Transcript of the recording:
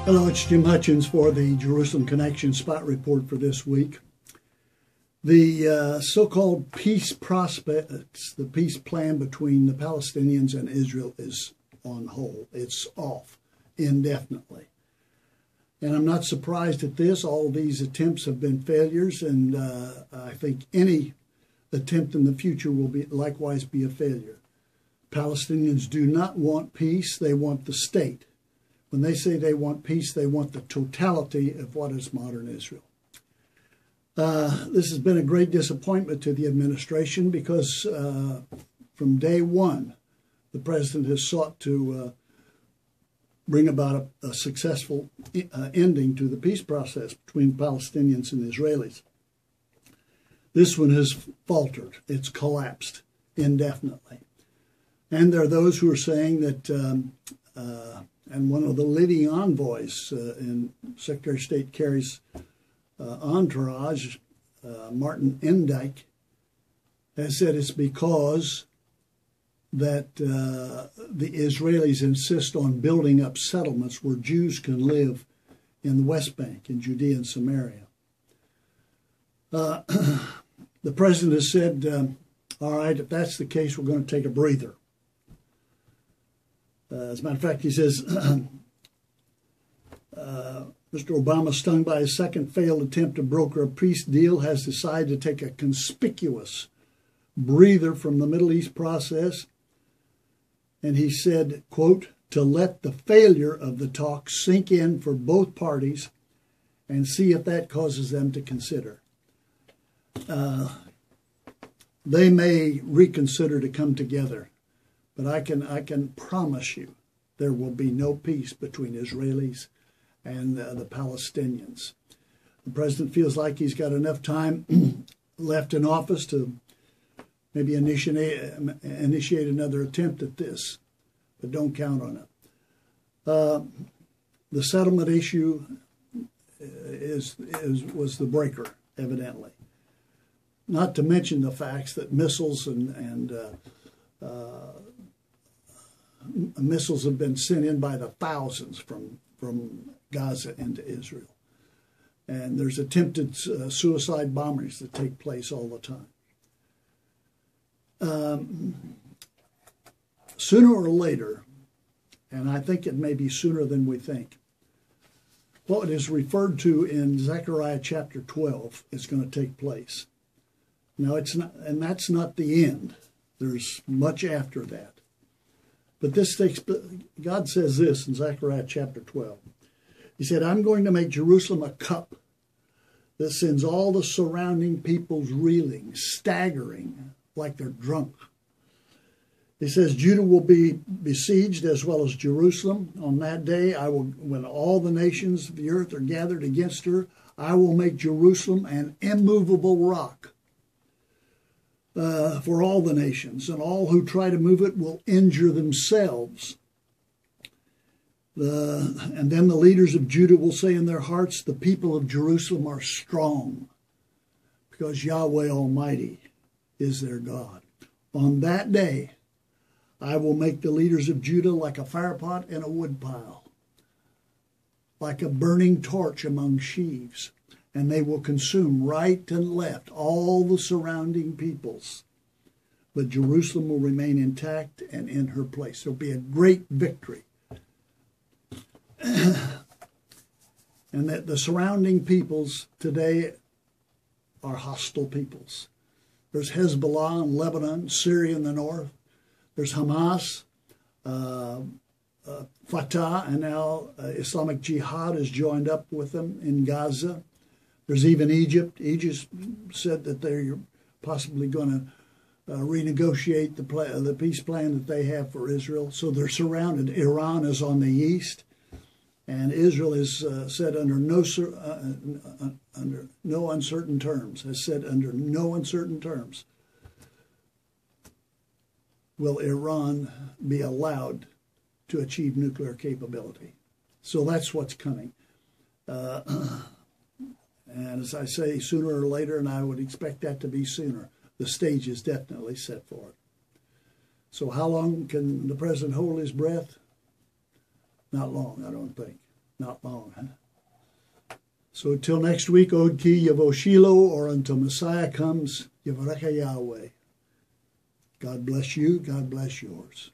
Hello, it's Jim Hutchens for the Jerusalem Connection Spot Report for this week. The so-called peace prospects, the peace plan between the Palestinians and Israel is on hold. It's off indefinitely. And I'm not surprised at this. All these attempts have been failures, and I think any attempt in the future will likewise be a failure. Palestinians do not want peace. They want the state. When they say they want peace, they want the totality of what is modern Israel. This has been a great disappointment to the administration because from day one, the president has sought to bring about a successful ending to the peace process between Palestinians and Israelis. This one has faltered. It's collapsed indefinitely. And there are those who are saying that and one of the leading envoys in Secretary of State Kerry's entourage, Martin Endike, has said it's because that the Israelis insist on building up settlements where Jews can live in the West Bank, in Judea and Samaria. The president has said, all right, if that's the case, we're going to take a breather. As a matter of fact, he says, Mr. Obama, stung by his second failed attempt to broker a peace deal, has decided to take a conspicuous breather from the Middle East process. And he said, quote, to let the failure of the talks sink in for both parties and see if that causes them to consider. They may reconsider to come together. But I can promise you there will be no peace between Israelis and the Palestinians. The president feels like he's got enough time left in office to maybe initiate another attempt at this, but don't count on it. The settlement issue was the breaker, evidently. Not to mention the facts that missiles and missiles have been sent in by the thousands from Gaza into Israel. And there's attempted suicide bombings that take place all the time. Sooner or later, and I think it may be sooner than we think, what is referred to in Zechariah chapter 12 is going to take place. Now, it's not, and that's not the end. There's much after that. But God says this in Zechariah chapter 12. He said, I'm going to make Jerusalem a cup that sends all the surrounding peoples reeling, staggering, like they're drunk. He says, Judah will be besieged as well as Jerusalem. On that day, when all the nations of the earth are gathered against her, I will make Jerusalem an immovable rock. For all the nations, and all who try to move it will injure themselves. And then the leaders of Judah will say in their hearts, the people of Jerusalem are strong, because Yahweh Almighty is their God. On that day, I will make the leaders of Judah like a firepot in a woodpile, like a burning torch among sheaves. And they will consume right and left all the surrounding peoples. But Jerusalem will remain intact and in her place. There'll be a great victory. And that the surrounding peoples today are hostile peoples. There's Hezbollah in Lebanon, Syria in the north. There's Hamas, Fatah, and now Islamic Jihad has joined up with them in Gaza. There's even Egypt. Egypt said that they're possibly going to renegotiate the peace plan that they have for Israel. So they're surrounded. Iran is on the east, and Israel is said under no uncertain terms. Has said under no uncertain terms will Iran be allowed to achieve nuclear capability. So that's what's coming. And as I say, sooner or later, and I would expect that to be sooner, the stage is definitely set for it. So how long can the president hold his breath? Not long, I don't think. Not long, huh? So until next week, Od Ki Yavoshilo, or until Messiah comes, Yavareka Yahweh. God bless you. God bless yours.